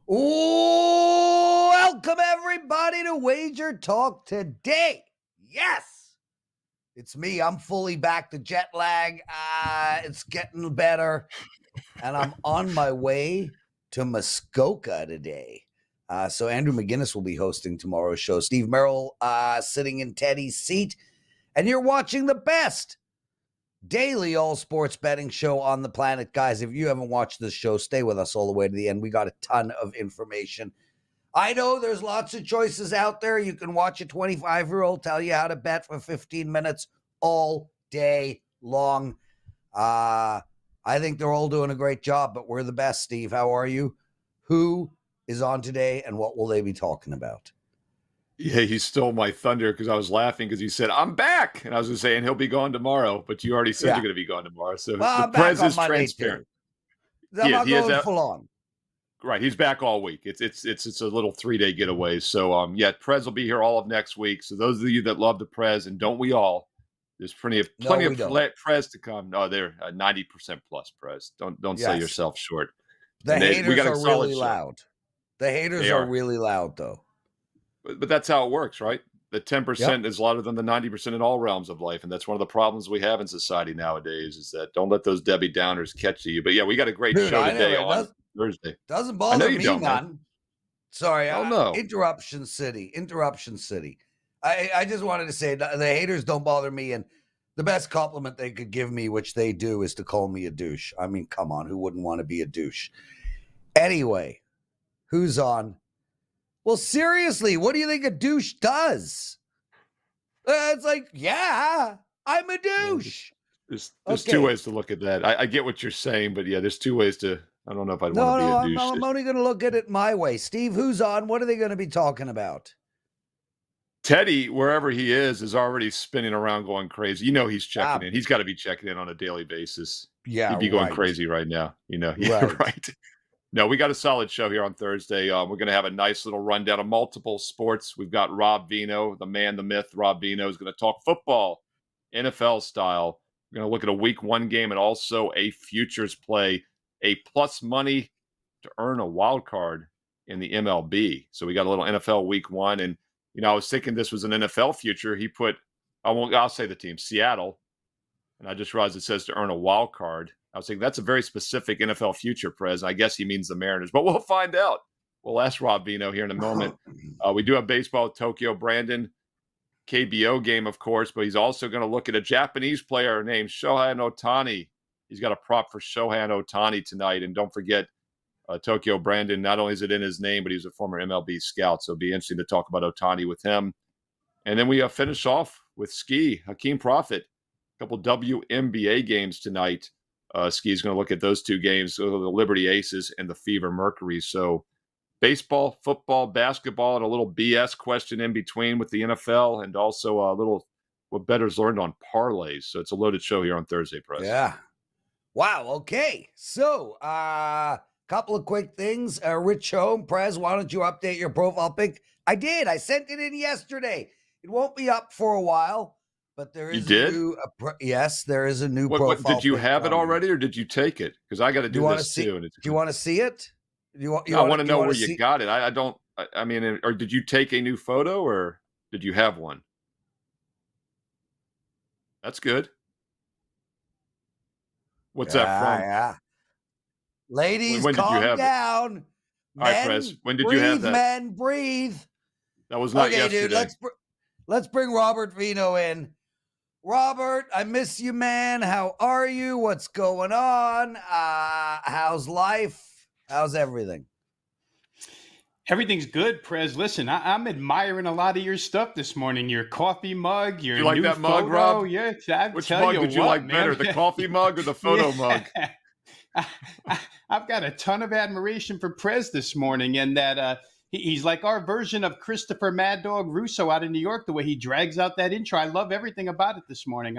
Ooh, welcome everybody to WagerTalk Today. Yes, it's me. I'm fully back. The jet lag, it's getting better, and I'm on my way to Muskoka today. So Andrew McGinnis will be hosting tomorrow's show. Steve Merrill sitting in Teddy's seat, and you're watching the best daily all sports betting show on the planet. Guys, if you haven't watched this show, stay with us all the way to the end. We got a ton of information. I know there's lots of choices out there. You can watch a 25-year-old tell you how to bet for 15 minutes all day long. I think they're all doing a great job, but we're the best. Steve, how are you? Who is on today, and what will they be talking about? Yeah, he stole my thunder because I was laughing because he said, I'm back. And I was going to say, and he'll be gone tomorrow, but you already said you're going to be gone tomorrow. So the Prez is transparent. I'm not going full on. Right. He's back all week. It's a little 3-day getaway. So, Prez will be here all of next week. So those of you that love the Prez, and don't we all, there's plenty of Prez to come. No, they're 90% plus Prez. Don't sell yourself short. The haters are really loud. The haters are really loud, though. But that's how it works, right? The 10% is louder than the 90% in all realms of life. And that's one of the problems we have in society nowadays is that don't let those Debbie Downers catch you. But yeah, we got a great show today on Thursday. Doesn't bother me, man. Sorry. No. Interruption City. I just wanted to say the haters don't bother me. And the best compliment they could give me, which they do, is to call me a douche. I mean, come on. Who wouldn't want to be a douche? Anyway, who's on? Well, seriously, what do you think a douche does? It's like, yeah, I'm a douche. There's two ways to look at that. I get what you're saying, but yeah, there's two ways to. I don't know if I'd want to be a douche. I'm only going to look at it my way. Steve, who's on? What are they going to be talking about? Teddy, wherever he is already spinning around going crazy. You know he's checking in. He's got to be checking in on a daily basis. Yeah, he'd be going crazy right now. You know, right. No, we got a solid show here on Thursday. We're going to have a nice little rundown of multiple sports. We've got Rob Veno, the man, the myth. Rob Veno is going to talk football, NFL style. We're going to look at a week 1 game and also a futures play, a plus money to earn a wild card in the MLB. So we got a little NFL week 1. And, I was thinking this was an NFL future. He put, I'll say the team, Seattle. And I just realized it says to earn a wild card. I was thinking that's a very specific NFL future, Prez. I guess he means the Mariners, but we'll find out. We'll ask Rob Veno here in a moment. We do have baseball with Tokyo Brandon, KBO game, of course, but he's also going to look at a Japanese player named Shohei Ohtani. He's got a prop for Shohei Ohtani tonight. And don't forget, Tokyo Brandon, not only is it in his name, but he's a former MLB scout. So it'll be interesting to talk about Ohtani with him. And then we finish off with Skee Profit. A couple WNBA games tonight. Skee's going to look at those 2 games, the Liberty Aces and the Fever Mercury. So baseball, football, basketball, and a little BS question in between with the NFL, and also a little what bettors learned on parlays. So it's a loaded show here on Thursday, Press. Yeah. Wow. Okay. So couple of quick things. Rich Home, Prez, why don't you update your profile pic? I did. I sent it in yesterday. It won't be up for a while. But there is there is a new profile. Did you have it already, or did you take it? Because I got to do this too. Do you want to see it? I want to know where you got it. I don't. I mean, or did you take a new photo, or did you have one? That's good. What's that from? Yeah. Ladies, calm down. All right, Prez. When did you have that? Men, breathe. That was not yesterday. Dude, let's bring Robert Veno in. Robert, I miss you, man. How are you? What's going on? How's life? How's everything? Everything's good, Prez. Listen, I'm admiring a lot of your stuff this morning. Your coffee mug, your new that photo. Mug, Rob? Yeah, which mug did you like better, the coffee mug or the photo mug? I've got a ton of admiration for Prez this morning, and that he's like our version of Christopher Mad Dog Russo out in New York, the way he drags out that intro. I love everything about it this morning.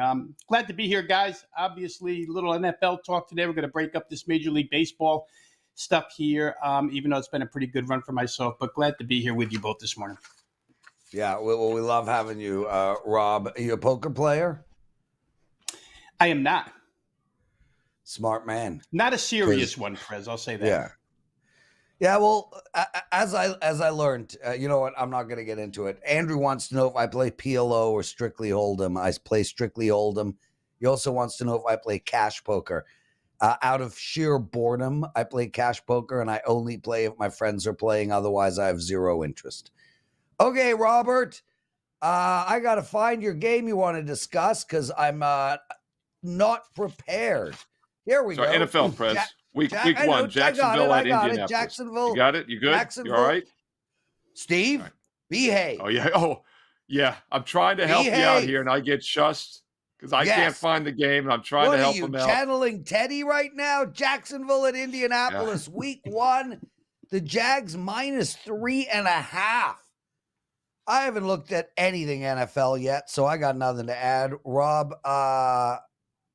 Glad to be here, guys. Obviously, a little NFL talk today. We're going to break up this Major League Baseball stuff here, even though it's been a pretty good run for myself. But glad to be here with you both this morning. Yeah, we love having you, Rob. Are you a poker player? I am not. Smart man. Not a serious one, Prez. I'll say that. Yeah. Yeah, well, as I learned, you know what? I'm not going to get into it. Andrew wants to know if I play PLO or Strictly Hold'em. I play Strictly Hold'em. He also wants to know if I play cash poker. Out of sheer boredom, I play cash poker, and I only play if my friends are playing. Otherwise, I have zero interest. Okay, Robert, I got to find your game you want to discuss because I'm not prepared. Here we So go. NFL, Prez. Week I one, know, Jacksonville I at got it. Indianapolis. You got it? You good? You all right? Steve, All right. behave. Oh, yeah. Oh, yeah. I'm trying to help you out here, and I get shushed because I can't find the game, and I'm trying to help him out. What are you, channeling Teddy right now? Jacksonville at Indianapolis, week 1. The Jags -3.5. I haven't looked at anything NFL yet, so I got nothing to add. Rob,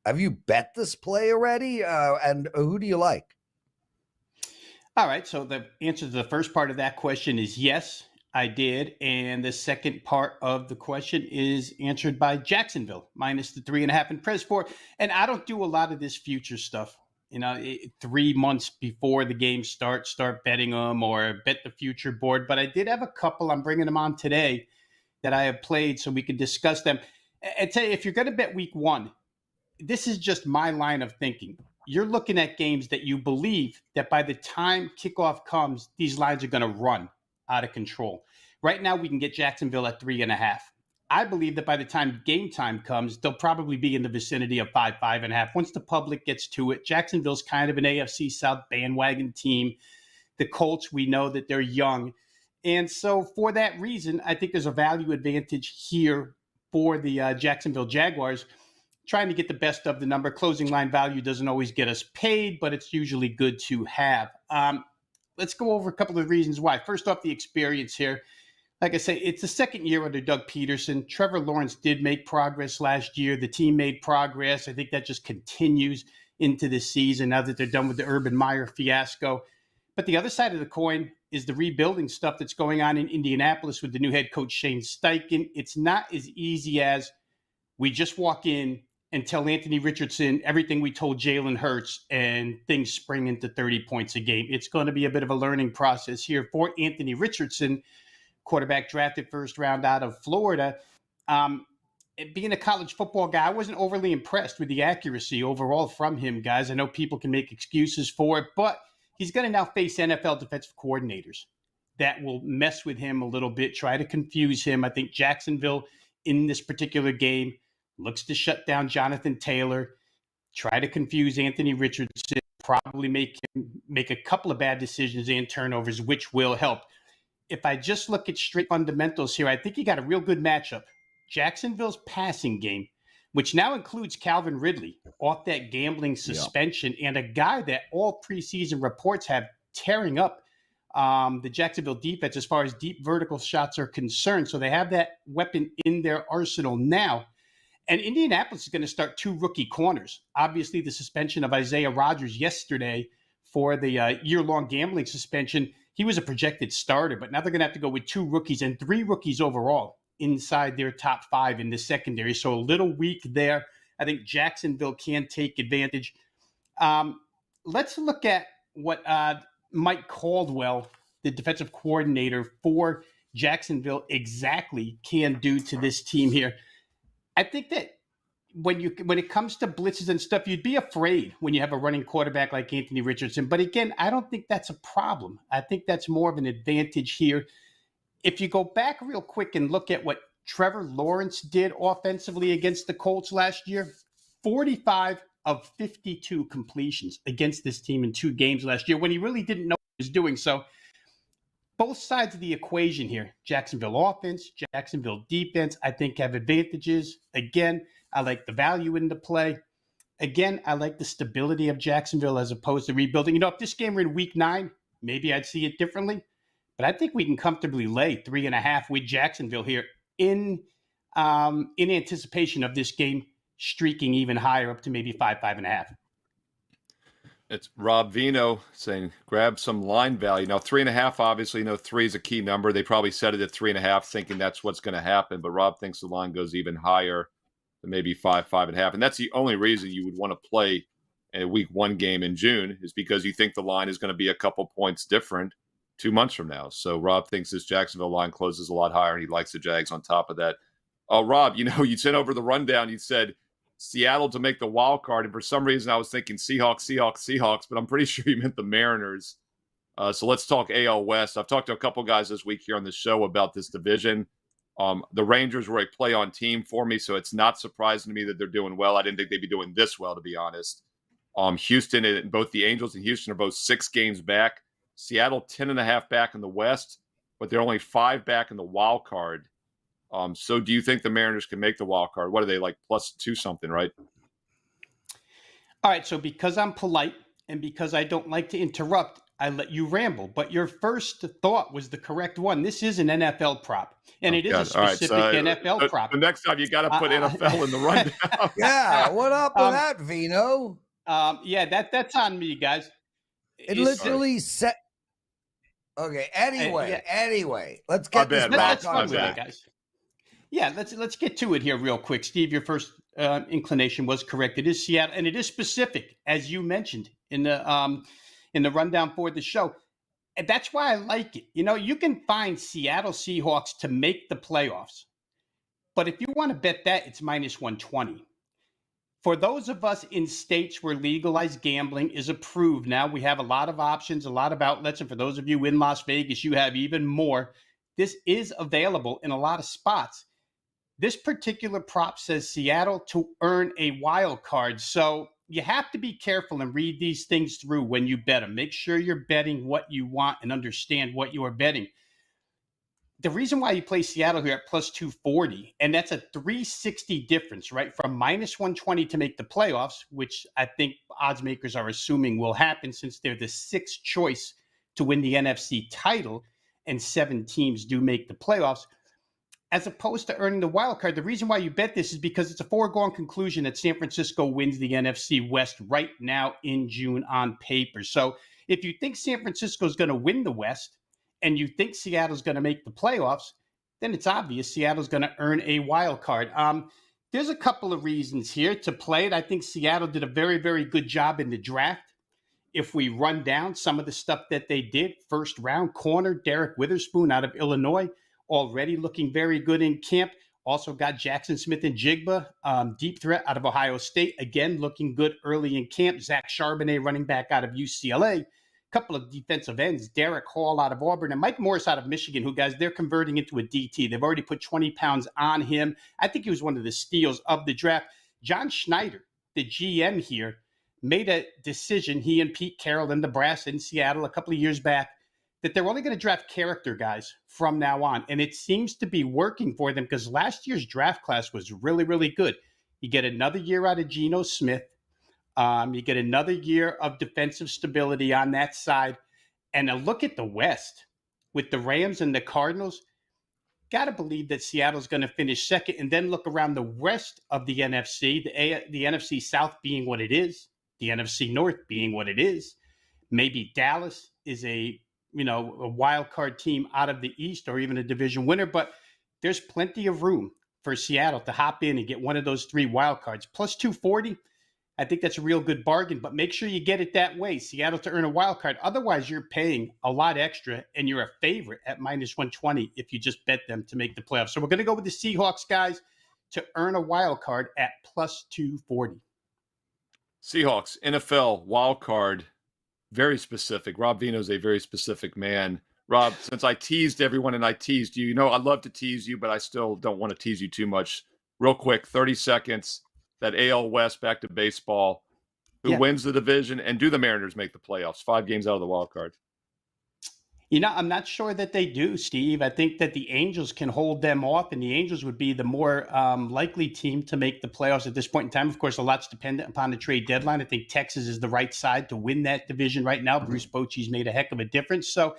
have you bet this play already? And who do you like? All right. So the answer to the first part of that question is yes, I did. And the second part of the question is answered by Jacksonville, -3.5 and Prez 4. And I don't do a lot of this future stuff. 3 months before the game starts, start betting them or bet the future board. But I did have a couple. I'm bringing them on today that I have played so we can discuss them. And tell you, if you're going to bet week 1, this is just my line of thinking. You're looking at games that you believe that by the time kickoff comes, these lines are going to run out of control. Right now, we can get Jacksonville at 3.5. I believe that by the time game time comes, they'll probably be in the vicinity of 5.5. Once the public gets to it, Jacksonville's kind of an AFC South bandwagon team. The Colts, we know that they're young. And so for that reason, I think there's a value advantage here for the Jacksonville Jaguars, trying to get the best of the number. Closing line value doesn't always get us paid, but it's usually good to have. Let's go over a couple of reasons why. First off, the experience here. Like I say, it's the second year under Doug Peterson. Trevor Lawrence did make progress last year. The team made progress. I think that just continues into this season now that they're done with the Urban Meyer fiasco. But the other side of the coin is the rebuilding stuff that's going on in Indianapolis with the new head coach, Shane Steichen. It's not as easy as we just walk in and tell Anthony Richardson everything we told Jalen Hurts and things spring into 30 points a game. It's going to be a bit of a learning process here for Anthony Richardson, quarterback drafted first round out of Florida. Being a college football guy, I wasn't overly impressed with the accuracy overall from him, guys. I know people can make excuses for it, but he's going to now face NFL defensive coordinators that will mess with him a little bit, try to confuse him. I think Jacksonville in this particular game looks to shut down Jonathan Taylor, try to confuse Anthony Richardson, probably make a couple of bad decisions and turnovers, which will help. If I just look at straight fundamentals here, I think you got a real good matchup. Jacksonville's passing game, which now includes Calvin Ridley off that gambling suspension, and a guy that all preseason reports have tearing up the Jacksonville defense as far as deep vertical shots are concerned. So they have that weapon in their arsenal now. And Indianapolis is going to start 2 rookie corners. Obviously, the suspension of Isaiah Rodgers yesterday for the year-long gambling suspension, he was a projected starter, but now they're going to have to go with 2 rookies and 3 rookies overall inside their top 5 in the secondary. So a little weak there. I think Jacksonville can take advantage. Let's look at what Mike Caldwell, the defensive coordinator for Jacksonville, exactly can do to this team here. I think that when it comes to blitzes and stuff, you'd be afraid when you have a running quarterback like Anthony Richardson. But again, I don't think that's a problem. I think that's more of an advantage here. If you go back real quick and look at what Trevor Lawrence did offensively against the Colts last year, 45 of 52 completions against this team in 2 games last year when he really didn't know what he was doing. So both sides of the equation here, Jacksonville offense, Jacksonville defense, I think have advantages. Again, I like the value in the play. Again, I like the stability of Jacksonville as opposed to rebuilding. If this game were in week 9, maybe I'd see it differently. But I think we can comfortably lay 3.5 with Jacksonville here in anticipation of this game streaking even higher up to maybe 5.5. It's Rob Veno saying grab some line value. Now 3.5, obviously, 3 is a key number. They probably set it at 3.5, thinking that's what's going to happen. But Rob thinks the line goes even higher than maybe 5.5. And that's the only reason you would want to play a week 1 game in June is because you think the line is going to be a couple points different 2 months from now. So Rob thinks this Jacksonville line closes a lot higher, and he likes the Jags on top of that. Rob, you sent over the rundown. You said Seattle to make the wild card, and for some reason I was thinking Seahawks, but I'm pretty sure you meant the Mariners. So let's talk AL West. I've talked to a couple guys this week here on the show about this division. The Rangers were a play-on team for me, so it's not surprising to me that they're doing well. I didn't think they'd be doing this well, to be honest. Houston, and both the Angels and Houston are both 6 games back. Seattle 10.5 back in the West, but they're only 5 back in the wild card. So do you think the Mariners can make the wild card? What are they, like +2 something, right? All right, so because I'm polite and because I don't like to interrupt, I let you ramble. But your first thought was the correct one. This is an NFL prop, and it is a specific NFL prop. The next time you got to put NFL in the rundown. Yeah, what up with that, Veno? Yeah, that's on me, guys. It literally set. Okay. Anyway, let's get this back on track, guys. Yeah, let's get to it here real quick. Steve, your first inclination was correct. It is Seattle, and it is specific, as you mentioned in the rundown for the show. And that's why I like it. You can find Seattle Seahawks to make the playoffs, but if you want to bet that, it's -120. For those of us in states where legalized gambling is approved now, we have a lot of options, a lot of outlets, and for those of you in Las Vegas, you have even more. This is available in a lot of spots. This particular prop says Seattle to earn a wild card. So you have to be careful and read these things through when you bet them. Make sure you're betting what you want and understand what you are betting. The reason why you play Seattle here at +240, and that's a 360 difference, right? From -120 to make the playoffs, which I think odds makers are assuming will happen since they're the 6th choice to win the NFC title, and 7 teams do make the playoffs. As opposed to earning the wild card, the reason why you bet this is because it's a foregone conclusion that San Francisco wins the NFC West right now in June on paper. So if you think San Francisco is going to win the West and you think Seattle's going to make the playoffs, then it's obvious Seattle's going to earn a wild card. There's a couple of reasons here to play it. I think Seattle did a very, very good job in the draft. If we run down some of the stuff that they did, first round corner, Derek Witherspoon out of Illinois, already looking very good in camp. Also got Jackson Smith and Jigba, deep threat out of Ohio State. Again, looking good early in camp. Zach Charbonnet, running back out of UCLA. A couple of defensive ends, Derek Hall out of Auburn, and Mike Morris out of Michigan, who, guys, they're converting into a DT. They've already put 20 pounds on him. I think he was one of the steals of the draft. John Schneider, the GM here, made a decision, he and Pete Carroll and Nebraska in Seattle a couple of years back, that they're only going to draft character guys from now on. And it seems to be working for them because last year's draft class was really, really good. You get another year out of Geno Smith. You get another year of defensive stability on that side. And a look at the West with the Rams and the Cardinals. Got to believe that Seattle's going to finish second, and then look around the rest of the NFC, the NFC South being what it is, the NFC North being what it is. Maybe Dallas is a wild card team out of the East or even a division winner, but there's plenty of room for Seattle to hop in and get one of those 3 wild cards. +240, I think that's a real good bargain, but make sure you get it that way, Seattle to earn a wild card. Otherwise, you're paying a lot extra, and you're a favorite at -120 if you just bet them to make the playoffs. So we're going to go with the Seahawks, guys, to earn a wild card at +240. Seahawks, NFL wild card. Very specific. Rob Veno is a very specific man. Rob, since I teased everyone and I teased you, I love to tease you, but I still don't want to tease you too much. Real quick, 30 seconds, that AL West, back to baseball. Who wins the division, and do the Mariners make the playoffs? 5 games out of the wild card. I'm not sure that they do, Steve. I think that the Angels can hold them off, and the Angels would be the more likely team to make the playoffs at this point in time. Of course, a lot's dependent upon the trade deadline. I think Texas is the right side to win that division right now. Bruce Bochy's made a heck of a difference. So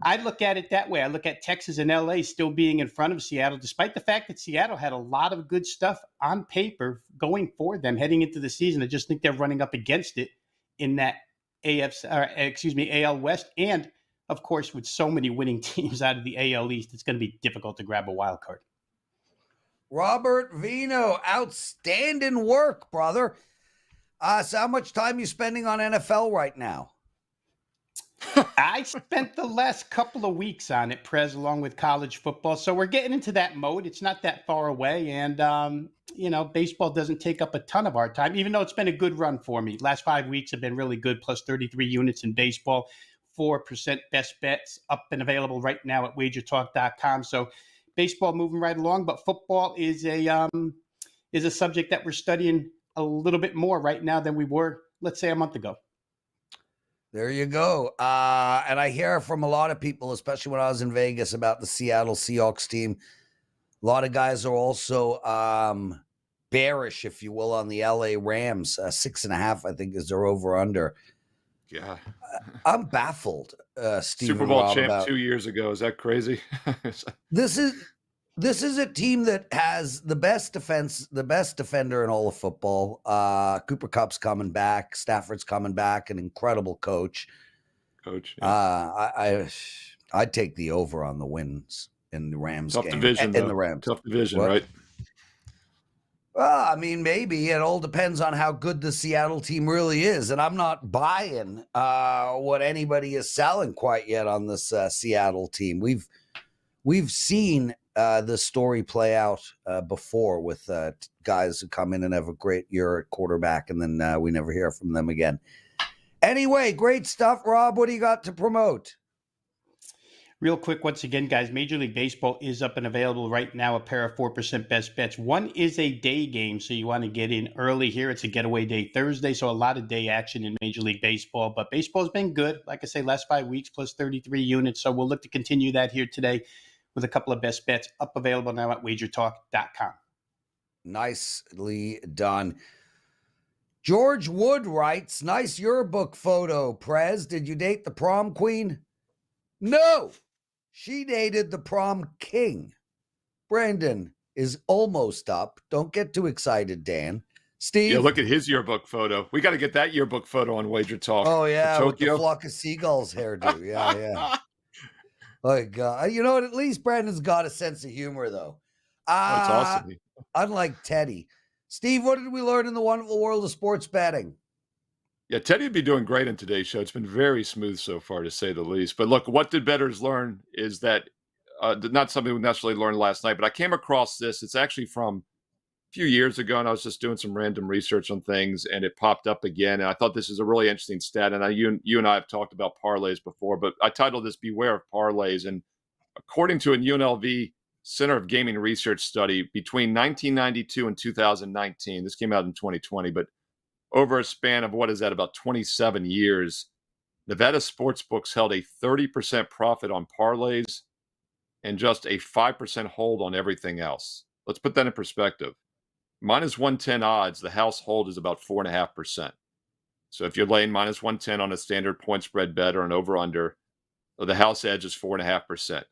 I look at it that way. I look at Texas and LA still being in front of Seattle, despite the fact that Seattle had a lot of good stuff on paper going for them heading into the season. I just think they're running up against it in that AL West. And of course, with so many winning teams out of the AL East, it's going to be difficult to grab a wild card. Robert Veno, outstanding work, brother. So how much time you spending on NFL right now? I spent the last couple of weeks on it, Prez, along with college football. So we're getting into that mode. It's not that far away. And, baseball doesn't take up a ton of our time, even though it's been a good run for me. Last 5 weeks have been really good, plus 33 units in baseball, 4% best bets up and available right now at WagerTalk.com. So baseball moving right along, but football is a subject that we're studying a little bit more right now than we were, let's say, a month ago. There you go. And I hear from a lot of people, especially when I was in Vegas, about the Seattle Seahawks team. A lot of guys are also bearish, if you will, on the LA Rams. 6.5, I think, is their over under. Yeah. I'm baffled, Steve. Super Bowl Rob, champ 2 years ago. Is that crazy? This is a team that has the best defense, the best defender in all of football. Cooper Kupp's coming back. Stafford's coming back. An incredible coach. Yeah. I'd take the over on the wins in the Rams Tough game. division, in the Rams. Tough division, What? right? Well, I mean, maybe it all depends on how good the Seattle team really is, and I'm not buying what anybody is selling quite yet on this Seattle team. We've seen the story play out before with guys who come in and have a great year at quarterback, and then we never hear from them again. Anyway, great stuff, Rob. What do you got to promote? Real quick, once again, guys, Major League Baseball is up and available right now, a pair of 4% best bets. One is a day game, so you want to get in early here. It's a getaway day Thursday, so a lot of day action in Major League Baseball. But baseball's been good. Like I say, last 5 weeks, plus 33 units. So we'll look to continue that here today with a couple of best bets up available now at WagerTalk.com. Nicely done. George Wood writes, nice yearbook photo, Prez. Did you date the prom queen? No, she dated the prom king. Brandon is almost up. Don't get too excited, Dan. Steve? Yeah, look at his yearbook photo. We got to get that yearbook photo on Wager Talk. Oh, yeah, with the flock of seagulls hairdo. Yeah. Oh, God. You know what? At least Brandon's got a sense of humor, though. That's awesome. Unlike Teddy. Steve, what did we learn in the wonderful world of sports betting? Yeah, Teddy would be doing great in today's show. It's been very smooth so far, to say the least. But look, what did bettors learn is that not something we necessarily learned last night, but I came across this. It's actually from a few years ago, and I was just doing some random research on things, and it popped up again. And I thought this is a really interesting stat. And you and I have talked about parlays before, but I titled this "Beware of Parlays." And according to a UNLV Center of Gaming Research study, between 1992 and 2019, this came out in 2020, but over a span of, what is that, about 27 years, Nevada sportsbooks held a 30% profit on parlays and just a 5% hold on everything else. Let's put that in perspective. Minus 110 odds, the household is about 4.5%. So if you're laying minus 110 on a standard point spread bet or an over-under, the house edge is 4.5%.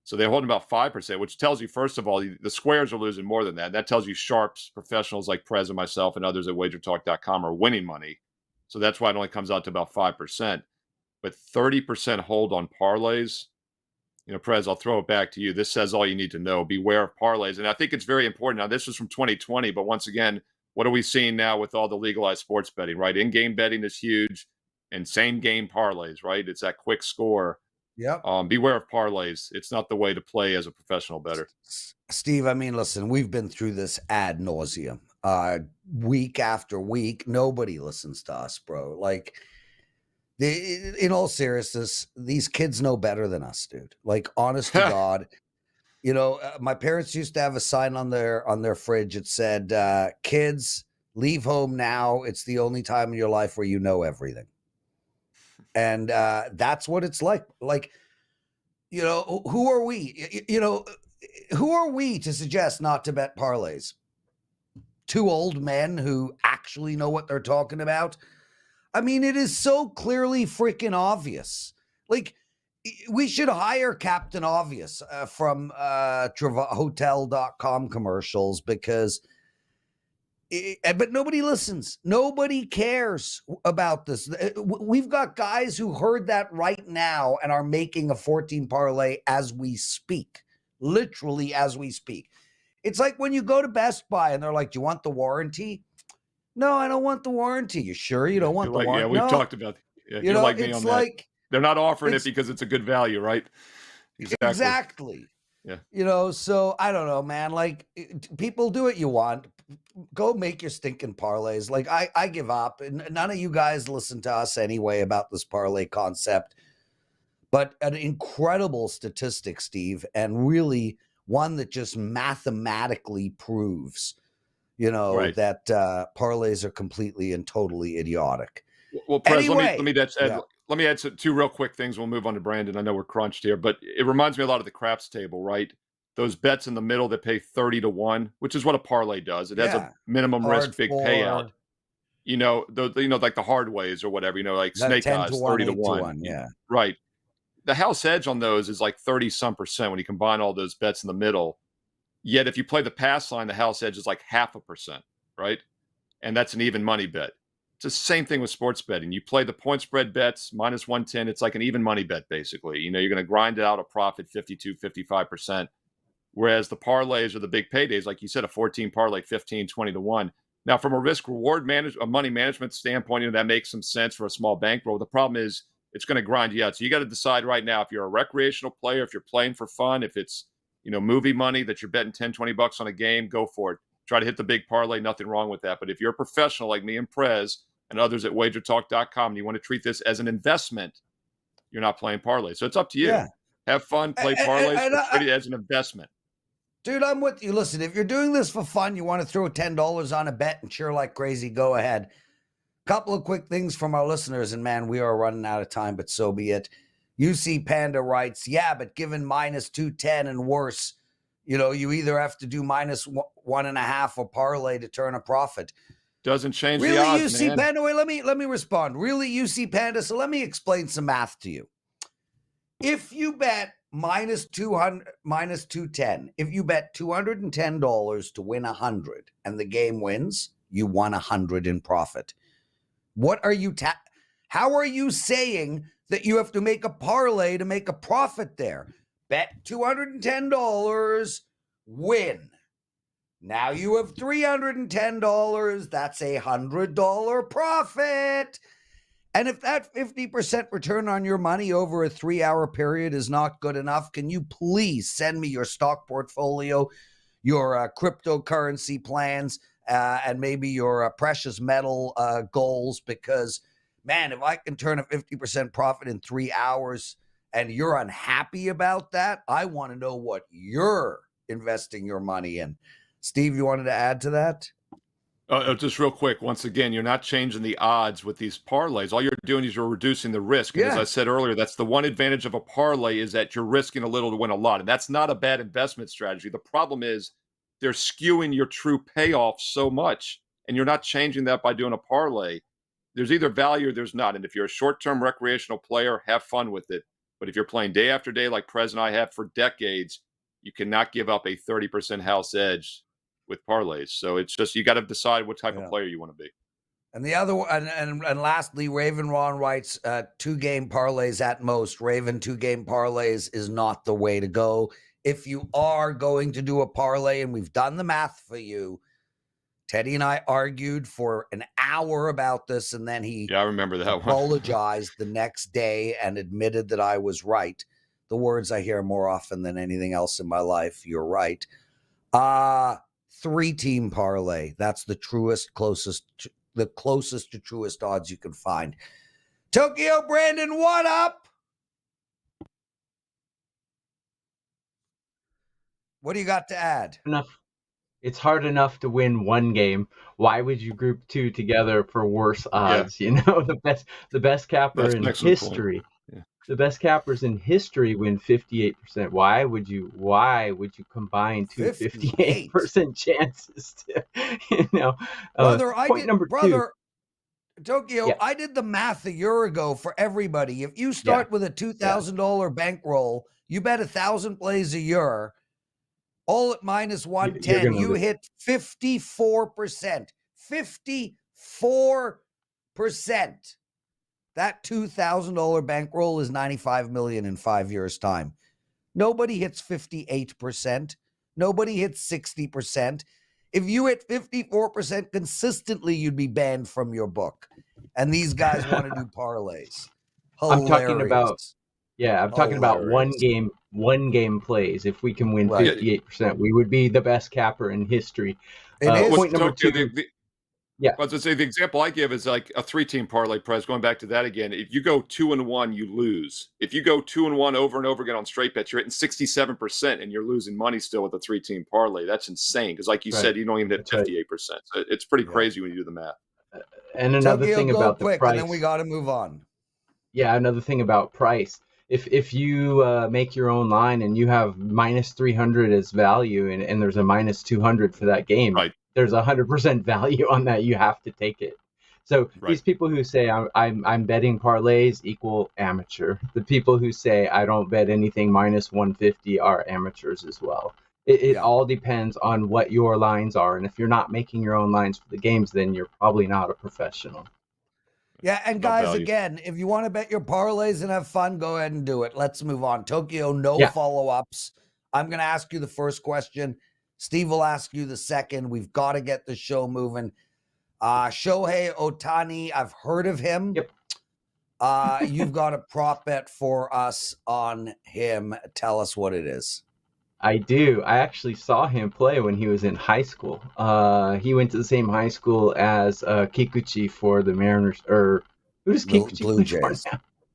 So they're holding about 5%, which tells you, first of all, the squares are losing more than that. That tells you sharps, professionals like Prez and myself and others at WagerTalk.com are winning money. So that's why it only comes out to about 5%. But 30% hold on parlays. Prez, I'll throw it back to you. This says all you need to know. Beware of parlays. And I think it's very important. Now, this was from 2020, but once again, what are we seeing now with all the legalized sports betting, right? In-game betting is huge, and same-game parlays, right? It's that quick score. Yep. Beware of parlays. It's not the way to play as a professional bettor. Steve, I mean, listen, we've been through this ad nauseum. Week after week, nobody listens to us, bro. Like, in all seriousness, these kids know better than us, dude. Like, honest to God, my parents used to have a sign on their fridge. It said, "Kids, leave home now. It's the only time in your life where you know everything." And that's what it's like. Like, who are we? Who are we to suggest not to bet parlays? Two old men who actually know what they're talking about. I mean, it is so clearly freaking obvious. Like, we should hire Captain Obvious from Hotel.com commercials because... But nobody listens. Nobody cares about this. We've got guys who heard that right now and are making a 14 parlay as we speak, literally as we speak. It's like when you go to Best Buy and they're like, "Do you want the warranty?" No, I don't want the warranty. You sure you don't want the warranty? We've No. talked about you're like me on that. Like they're not offering it because it's a good value, right? Exactly. Yeah. So I don't know, man. Like, people do what you want. Go make your stinking parlays. Like, I give up. And none of you guys listen to us anyway about this parlay concept. But an incredible statistic, Steve, and really one that just mathematically proves, that parlays are completely and totally idiotic. Well, Prez, anyway, let me add two real quick things. We'll move on to Brandon. I know we're crunched here, but it reminds me a lot of the craps table, right? Those bets in the middle that pay 30-1, which is what a parlay does. It has a minimum risk, big payout. Like the hard ways or whatever, like snake eyes, 30-1. Yeah. Right. The house edge on those is like 30-some% when you combine all those bets in the middle. Yet if you play the pass line, the house edge is like 0.5%, right? And that's an even money bet. It's the same thing with sports betting. You play the point spread bets, -110. It's like an even money bet, basically. You're going to grind out a profit 52, 55%. Whereas the parlays are the big paydays, like you said, a 14 parlay, 15, 20-1. Now, from a risk reward money management standpoint, that makes some sense for a small bankroll. The problem is it's going to grind you out. So you got to decide right now if you're a recreational player, if you're playing for fun, if it's movie money that you're betting 10, $20 on a game, go for it. Try to hit the big parlay. Nothing wrong with that. But if you're a professional like me and Prez and others at WagerTalk.com, and you want to treat this as an investment, you're not playing parlay. So it's up to you. Yeah. Have fun, play parlays, but treat it as an investment. Dude, I'm with you. Listen, if you're doing this for fun, you want to throw $10 on a bet and cheer like crazy, go ahead. Couple of quick things from our listeners, and man, we are running out of time, but so be it. UC Panda writes, yeah, but given -210 and worse, you either have to do -1.5 or parlay to turn a profit. Doesn't change really, the odds, UC man. Panda, wait, let me respond. Really, UC Panda, so let me explain some math to you. If you bet -210, if you bet $210 to win 100 and the game wins, you won 100 in profit. What are you how are you saying that you have to make a parlay to make a profit there? Bet $210, win. Now you have $310. That's $100 profit. And if that 50% return on your money over a 3-hour period is not good enough, can you please send me your stock portfolio, your cryptocurrency plans, and maybe your precious metal goals? Because, man, if I can turn a 50% profit in 3 hours and you're unhappy about that, I want to know what you're investing your money in. Steve, you wanted to add to that? Just real quick, once again, you're not changing the odds with these parlays. All you're doing is you're reducing the risk. And as I said earlier, that's the one advantage of a parlay, is that you're risking a little to win a lot. And that's not a bad investment strategy. The problem is they're skewing your true payoff so much, and you're not changing that by doing a parlay. There's either value or there's not. And if you're a short-term recreational player, have fun with it. But if you're playing day after day like Prez and I have for decades, you cannot give up a 30% house edge with parlays. So it's just, you got to decide what type of player you want to be. And the other one, and lastly, Raven Ron writes, 2-game parlays at most. Raven, 2-game parlays is not the way to go. If you are going to do a parlay, and we've done the math for you, Teddy and I argued for an hour about this, and then he I remember that apologized the next day and admitted that I was right. The words I hear more often than anything else in my life. You're right. 3-team parlay. That's the closest to truest odds you can find. Tokyo Brandon, what up? What do you got to add? It's hard enough to win one game. Why would you group two together for worse odds? The best capper in history. The best cappers in history win 58%. Why would you combine two 58% chances to, brother, two. Tokyo, I did the math a year ago for everybody. If you start with a $2,000 bankroll, you bet 1,000 plays a year, all at -110, you hit 54%. 54%. That $2,000 bankroll is $95 million in 5 years' time. Nobody hits 58%. Nobody hits 60%. If you hit 54% consistently, you'd be banned from your book. And these guys want to do parlays. Hilarious. I'm talking about one game plays. If we can win 58%, we would be the best capper in history. Point number 2. I was going to say, the example I give is like a 3-team parlay, Prez, going back to that again. If you go 2-1, you lose. If you go 2-1 over and over again on straight bets, you're hitting 67% and you're losing money still with a 3-team parlay. That's insane. Because like you said, you don't even hit 58%. So it's pretty crazy when you do the math. And another thing about the price. And then we got to move on. Yeah, another thing about price. If you make your own line and you have minus 300 as value and there's a minus 200 for that game, there's 100% value on that. You have to take it. So these people who say I'm betting parlays equal amateur. The people who say I don't bet anything minus 150 are amateurs as well. It all depends on what your lines are. And if you're not making your own lines for the games, then you're probably not a professional. Yeah, and guys, again, if you want to bet your parlays and have fun, go ahead and do it. Let's move on. Tokyo, no follow-ups. I'm going to ask you the first question. Steve will ask you the second. We've got to get the show moving. Shohei Ohtani, I've heard of him. Yep. You've got a prop bet for us on him. Tell us what it is. I do. I actually saw him play when he was in high school. He went to the same high school as Kikuchi for the Mariners. Or who does Kikuchi Blue Jays?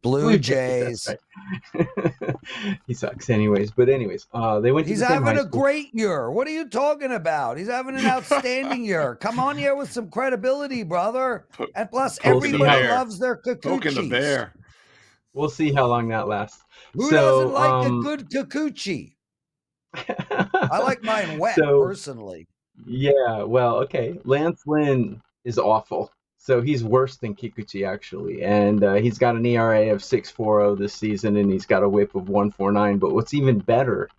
Blue Jays. He sucks anyways. But anyways, they went to the same high school. He's having a great year. What are you talking about? He's having an outstanding year. Come on here with some credibility, brother. And plus, everybody loves their Kikuchis. Poking the bear. We'll see how long that lasts. Who doesn't like a good Kikuchi? I like mine wet, personally. Yeah, well, okay. Lance Lynn is awful. So he's worse than Kikuchi, actually. And he's got an ERA of 6.40 this season, and he's got a whip of 1.49. But what's even better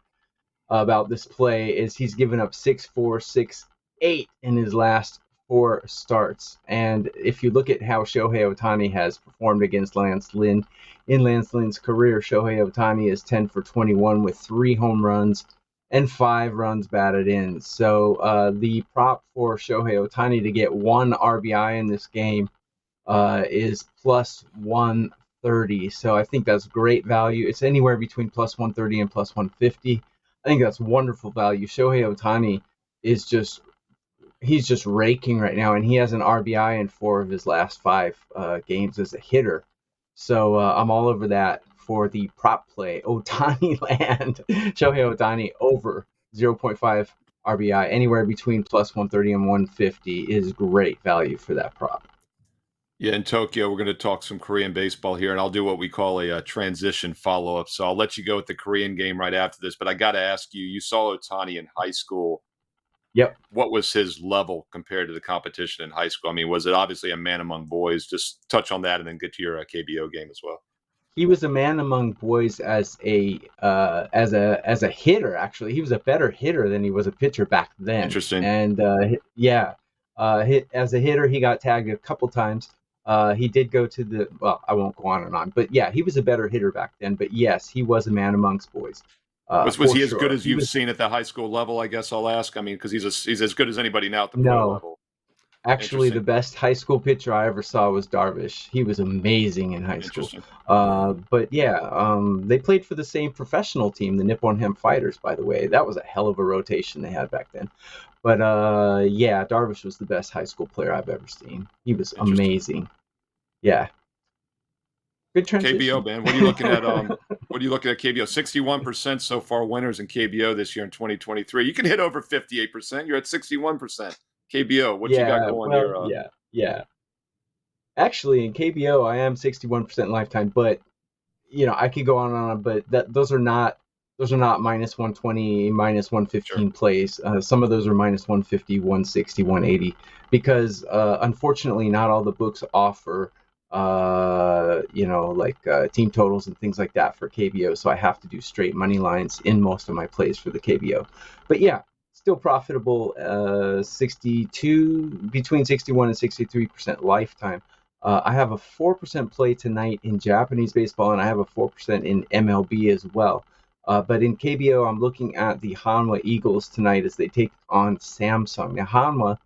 about this play is he's given up 6.4, 6.8 in his last 4 starts. And if you look at how Shohei Ohtani has performed against Lance Lynn, in Lance Lynn's career, Shohei Ohtani is 10 for 21 with 3 home runs and 5 runs batted in. So the prop for Shohei Ohtani to get 1 RBI in this game is plus 130. So I think that's great value. It's anywhere between plus 130 and plus 150. I think that's wonderful value. Shohei Ohtani is he's just raking right now, and he has an RBI in 4 of his last 5 games as a hitter. So I'm all over that for the prop play. Ohtani land. Shohei Ohtani over 0.5 RBI. Anywhere between plus 130 and 150 is great value for that prop. Yeah, in Tokyo, we're going to talk some Korean baseball here, and I'll do what we call a transition follow-up. So I'll let you go with the Korean game right after this. But I got to ask you, you saw Ohtani in high school. Yep. What was his level compared to the competition in high school? I mean, was it obviously a man among boys? Just touch on that and then get to your KBO game as well. He was a man among boys as a hitter. Actually, he was a better hitter than he was a pitcher back then. Interesting. And as a hitter, he got tagged a couple times. He did go to I won't go on and on, but yeah, he was a better hitter back then. But yes, he was a man amongst boys. Was he as good as you've seen at the high school level? I guess I'll ask. I mean, because he's as good as anybody now at the pro level. Actually, the best high school pitcher I ever saw was Darvish. He was amazing in high school. But yeah, they played for the same professional team, the Nippon Hemp Fighters, by the way. That was a hell of a rotation they had back then. But yeah, Darvish was the best high school player I've ever seen. He was amazing. Yeah. Good transition. KBO, man. What are you looking at? What are you looking at KBO? 61% so far winners in KBO this year in 2023. You can hit over 58%. You're at 61%. KBO, what you got going here? Yeah. Actually, in KBO, I am 61% lifetime, but I could go on and on, but those are not minus 120, minus 115 plays. Some of those are minus 150, 160, 180, because unfortunately, not all the books offer team totals and things like that for KBO. So I have to do straight money lines in most of my plays for the KBO. But yeah, still profitable, between 61 and 63% lifetime. I have a 4% play tonight in Japanese baseball, and I have a 4% in MLB as well. But in KBO, I'm looking at the Hanwha Eagles tonight as they take on Samsung. Now, Hanwha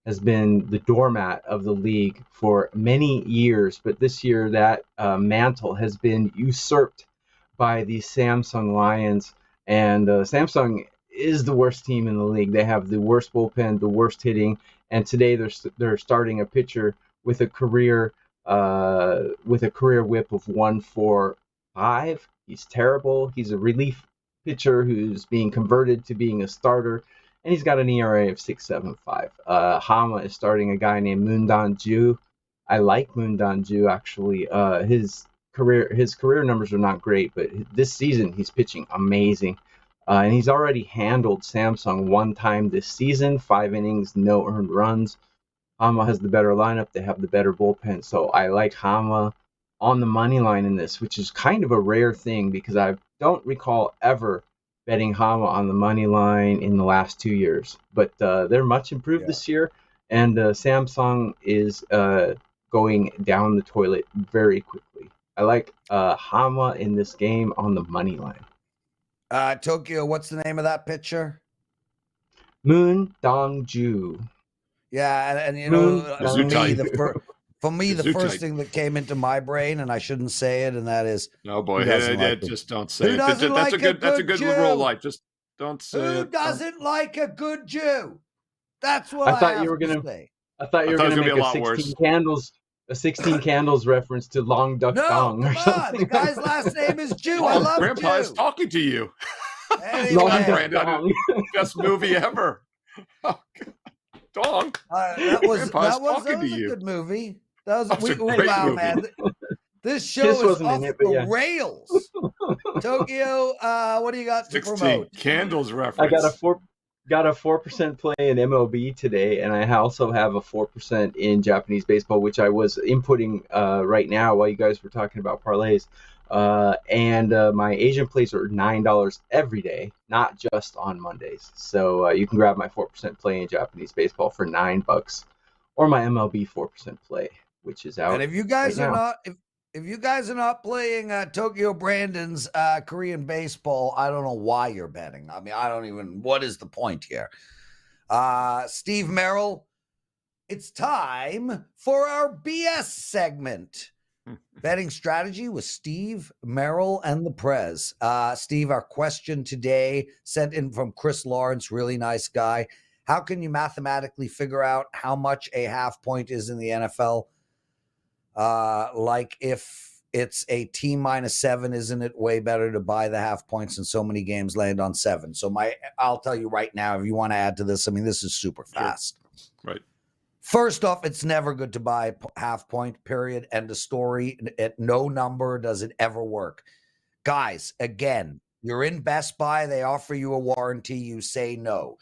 has been the doormat of the league for many years, but this year that mantle has been usurped by the Samsung Lions. And Samsung is the worst team in the league. They have the worst bullpen, the worst hitting, and today they're starting a pitcher with a career whip of 1.45. He's terrible. He's a relief pitcher who's being converted to being a starter, and he's got an ERA of 6.75. Hanwha is starting a guy named Moondan Ju. I like Moondan Ju actually. His career numbers are not great, but this season he's pitching amazing. And he's already handled Samsung one time this season, 5 innings, no earned runs. Hanwha has the better lineup. They have the better bullpen. So I like Hanwha on the money line in this, which is kind of a rare thing because I don't recall ever betting Hanwha on the money line in the last 2 years. But they're much improved this year, and Samsung is going down the toilet very quickly. I like Hanwha in this game on the money line. Tokyo, what's the name of that pitcher? Moon Dong-ju. Yeah, and you know, for me, the first thing that came into my brain, and I shouldn't say it, and that is, no boy, just don't say it. That's a good liberal life. Just don't say it. Who doesn't like a good Jew? That's what I thought you were gonna say. I thought you were gonna make a 16 candles reference to Long Duck Dong or something. The guy's last name is Jew. I love Grandpa Jew. is talking to you. Anyway. Brandon, best movie ever. Dong. That was a good movie. That was wow, movie. Man. This show is off the rails. Tokyo, what do you got to promote? Candles reference. I got a 4% play in MLB today, and I also have a 4% in Japanese baseball, which I was inputting right now while you guys were talking about parlays. And my Asian plays are $9 every day, not just on Mondays. So you can grab my 4% play in Japanese baseball for $9, or my MLB 4% play, which is out. And if you guys are not, if you guys are not playing Tokyo Brandon's Korean baseball, I don't know why you're betting. I mean, I don't even. What is the point here? Steve Merrill, it's time for our BS segment. Betting strategy with Steve, Merrill, and the Prez. Steve, our question today sent in from Chris Lawrence, really nice guy. How can you mathematically figure out how much a half point is in the NFL? Like if it's a team -7, isn't it way better to buy the half points and so many games land on 7? So I'll tell you right now, if you want to add to this, I mean, this is super fast. Sure. Right. First off, it's never good to buy half point, period. End of story. At no number does it ever work. Guys, again, you're in Best Buy. They offer you a warranty. You say no.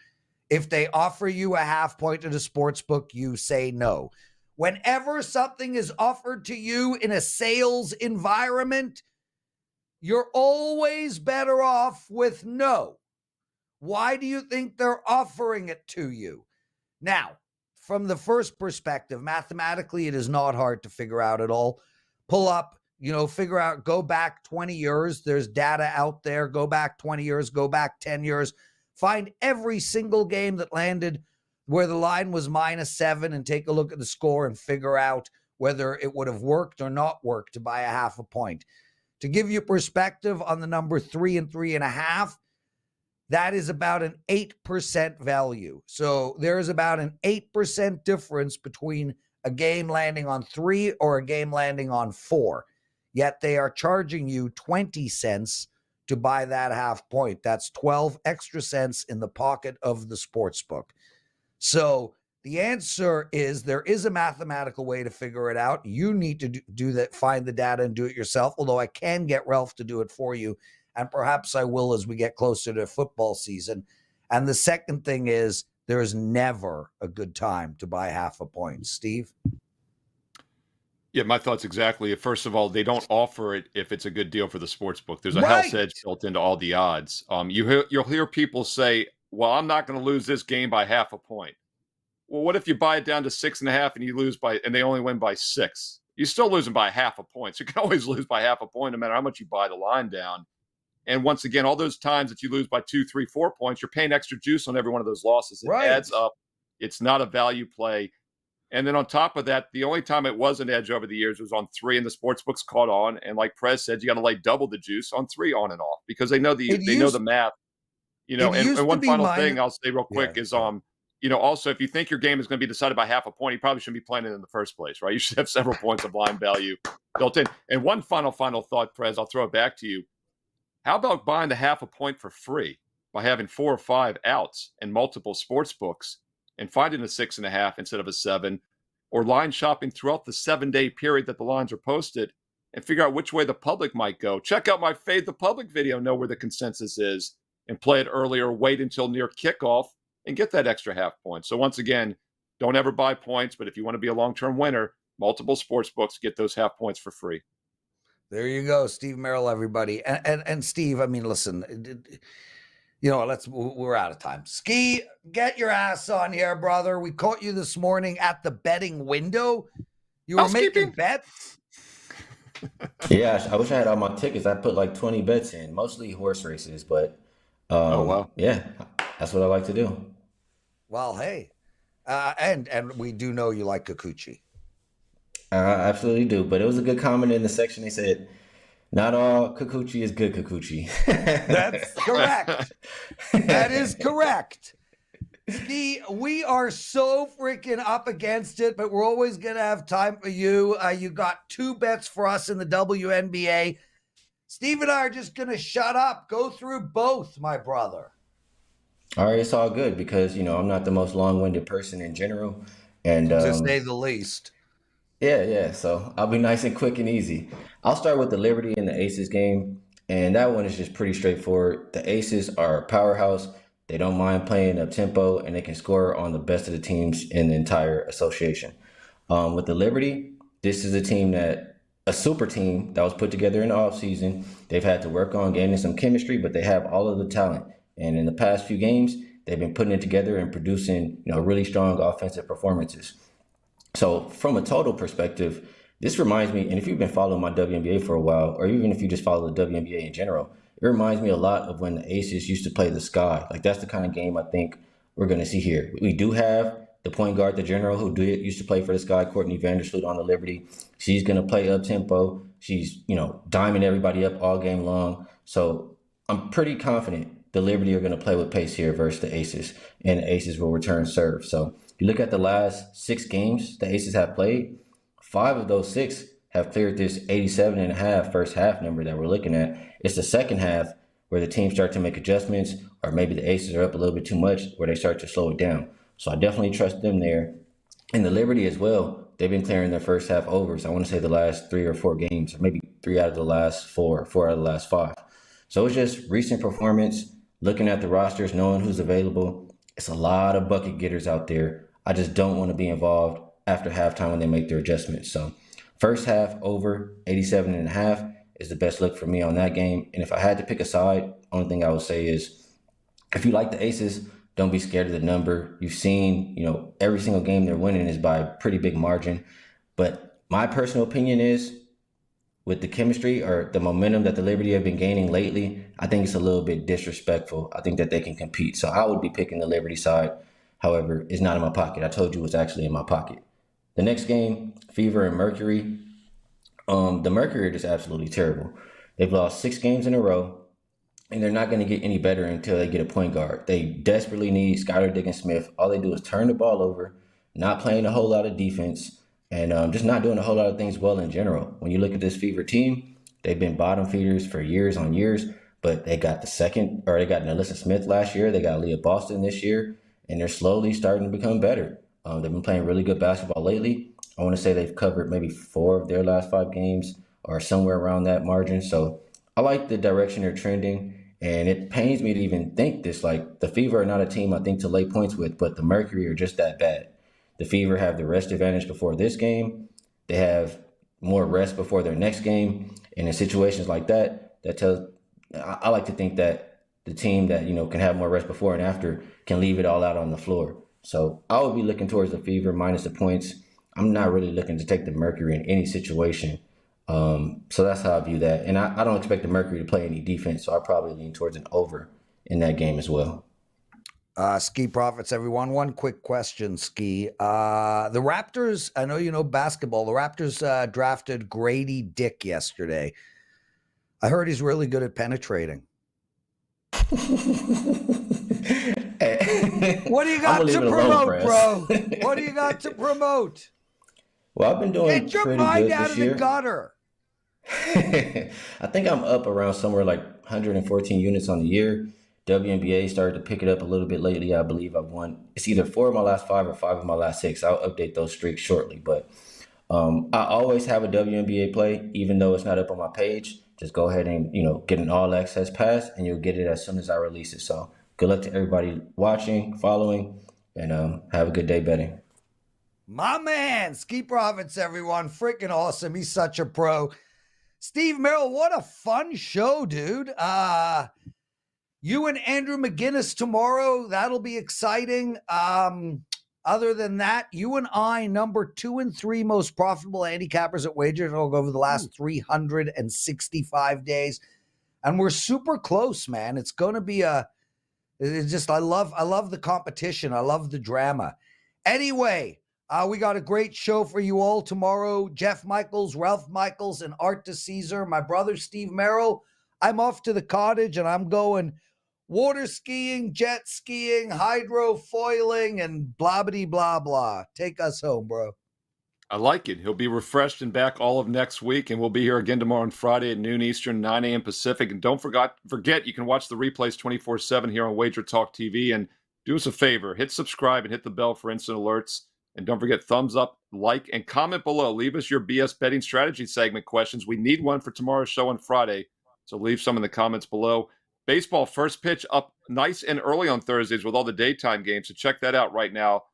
If they offer you a half point at a sports book, you say no. Whenever something is offered to you in a sales environment, you're always better off with no. Why do you think they're offering it to you? Now, from the first perspective, mathematically, it is not hard to figure out at all. Pull up, figure out, go back 20 years. There's data out there. Go back 20 years, go back 10 years. Find every single game that landed where the line was -7 and take a look at the score and figure out whether it would have worked or not worked to buy a half a point. To give you perspective on the number 3 and 3.5, that is about an 8% value. So there is about an 8% difference between a game landing on 3 or a game landing on 4. Yet they are charging you 20 cents to buy that half point. That's 12 extra cents in the pocket of the sports book. So the answer is there is a mathematical way to figure it out. You need to do that, find the data and do it yourself, although I can get Ralph to do it for you. And perhaps I will as we get closer to football season. And the second thing is there is never a good time to buy half a point. Steve? Yeah, my thoughts exactly. First of all, they don't offer it if it's a good deal for the sports book. There's a house edge built into all the odds. You'll hear people say, well, I'm not going to lose this game by half a point. Well, what if you buy it down to 6.5 and you lose and they only win by 6? You're still losing by half a point. So you can always lose by half a point no matter how much you buy the line down. And once again, all those times that you lose by 2, 3, 4 points, you're paying extra juice on every one of those losses. It adds up. It's not a value play. And then on top of that, the only time it was an edge over the years was on 3, and the sports books caught on. And like Prez said, you got to lay double the juice on 3 on and off because they know know the math. And one final thing I'll say real quick is also, if you think your game is going to be decided by half a point, you probably shouldn't be playing it in the first place, right? You should have several points of line value built in. And one final thought, Prez, I'll throw it back to you. How about buying the half a point for free by having 4 or 5 outs and multiple sports books and finding a 6.5 instead of a 7, or line shopping throughout the 7-day period that the lines are posted and figure out which way the public might go. Check out my Fade the Public video, know where the consensus is, and play it earlier, wait until near kickoff, and get that extra half point. So once again, don't ever buy points, but if you want to be a long-term winner, multiple sports books, get those half points for free. There you go, Steve Merrill, everybody. And Steve, I mean, listen, we're out of time. Skee, get your ass on here, brother. We caught you this morning at the betting window. You were making bets. Yeah, I wish I had all my tickets. I put like 20 bets in, mostly horse races, but yeah, that's what I like to do. Well, hey, and we do know you like Kikuchi. I absolutely do, but it was a good comment in the section. They said, not all Kikuchi is good Kikuchi. That's correct. That is correct. Skee, we are so freaking up against it, but we're always going to have time for you. You got 2 bets for us in the WNBA. Steve and I are just going to shut up. Go through both, my brother. All right, it's all good because, I'm not the most long-winded person in general. And to say the least. Yeah. So I'll be nice and quick and easy. I'll start with the Liberty and the Aces game. And that one is just pretty straightforward. The Aces are a powerhouse. They don't mind playing up tempo, and they can score on the best of the teams in the entire association. With the Liberty, this is a super team that was put together in the offseason. They've had to work on gaining some chemistry, but they have all of the talent. And in the past few games, they've been putting it together and producing, really strong offensive performances. So from a total perspective, this reminds me, and if you've been following my WNBA for a while, or even if you just follow the WNBA in general, it reminds me a lot of when the Aces used to play the Sky. Like, that's the kind of game I think we're going to see here. We do have the point guard, the general, who used to play for the Sky, Courtney Vandersloot on the Liberty. She's going to play up-tempo. She's, diming everybody up all game long. So I'm pretty confident the Liberty are going to play with pace here versus the Aces, and the Aces will return serve. So if you look at the last 6 games the Aces have played, 5 of those 6 have cleared this 87.5 first half number that we're looking at. It's the second half where the teams start to make adjustments, or maybe the Aces are up a little bit too much where they start to slow it down. So I definitely trust them there. And the Liberty as well, they've been clearing their first half overs. I want to say the last 3 or 4 games, or maybe 3 out of the last 4 out of the last 5. So it's just recent performance, looking at the rosters, knowing who's available. It's a lot of bucket getters out there. I just don't want to be involved after halftime when they make their adjustments. So first half over 87.5 is the best look for me on that game. And if I had to pick a side, only thing I would say is if you like the Aces, don't be scared of the number. You've seen, every single game they're winning is by a pretty big margin. But my personal opinion is, with the chemistry or the momentum that the Liberty have been gaining lately, I think it's a little bit disrespectful. I think that they can compete. So I would be picking the Liberty side. However, it's not in my pocket. I told you it's actually in my pocket. The next game, Fever and Mercury. The Mercury are just absolutely terrible. They've lost 6 games in a row, and they're not going to get any better until they get a point guard. They desperately need Skylar Diggins-Smith. All they do is turn the ball over, not playing a whole lot of defense, and just not doing a whole lot of things well in general. When you look at this Fever team, they've been bottom feeders for years on years, but they got they got Alyssa Smith last year. They got Leah Boston this year, and they're slowly starting to become better. They've been playing really good basketball lately. I want to say they've covered maybe 4 of their last 5 games or somewhere around that margin. So I like the direction they're trending, and it pains me to even think this. Like, the Fever are not a team I think to lay points with, but the Mercury are just that bad. The Fever have the rest advantage before this game. They have more rest before their next game. And in situations like that, I like to think that the team that, can have more rest before and after can leave it all out on the floor. So I would be looking towards the Fever minus the points. I'm not really looking to take the Mercury in any situation. So that's how I view that. And I don't expect the Mercury to play any defense, so I probably lean towards an over in that game as well. Skee Profits, everyone. One quick question, Skee. The Raptors, I know you know basketball. The Raptors drafted Grady Dick yesterday. I heard he's really good at penetrating. What do you got to promote, bro? What do you got to promote? Well, I've been doing Get your pretty mind good out this of year. the gutter. I think I'm up around somewhere like 114 units on the year. WNBA started to pick it up a little bit lately. I believe I've won. It's either 4 of my last 5 or 5 of my last 6. I'll update those streaks shortly. But I always have a WNBA play, even though it's not up on my page. Just go ahead and, get an all access pass, and you'll get it as soon as I release it. So good luck to everybody watching, following, and have a good day betting. My man, Skee Profits, everyone. Freaking awesome. He's such a pro. Steve Merrill, what a fun show, dude. You and Andrew McGinnis tomorrow. That'll be exciting. Other than that, you and I, number 2 and 3 most profitable handicappers at WagerTalk over the last 365 days. And we're super close, man. It's going to be I love the competition. I love the drama. Anyway, we got a great show for you all tomorrow. Jeff Michaels, Ralph Michaels, and Art to Caesar. My brother, Steve Merrill. I'm off to the cottage, and I'm going water skiing, jet skiing, hydrofoiling, and blah-bitty blah blah. Take us home, bro. I like it. He'll be refreshed and back all of next week, and we'll be here again tomorrow on Friday at noon Eastern, 9 a.m. Pacific. And don't forget, you can watch the replays 24/7 here on WagerTalk TV. And do us a favor, hit subscribe and hit the bell for instant alerts. And don't forget, thumbs up, like, and comment below. Leave us your BS betting strategy segment questions. We need one for tomorrow's show on Friday, so leave some in the comments below. Baseball first pitch up nice and early on Thursdays with all the daytime games. So check that out right now,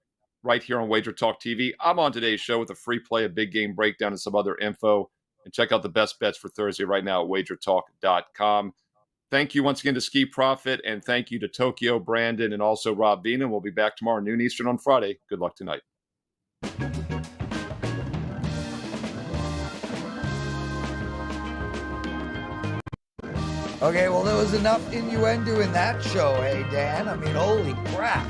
right here on WagerTalk TV. I'm on today's show with a free play, a big game breakdown, and some other info. And check out the best bets for Thursday right now at WagerTalk.com. Thank you once again to Skee Profit, and thank you to Tokyo, Brandon, and also Rob Veno. We'll be back tomorrow noon Eastern on Friday. Good luck tonight. Okay, well, there was enough innuendo in that show, hey, Dan? I mean, holy crap.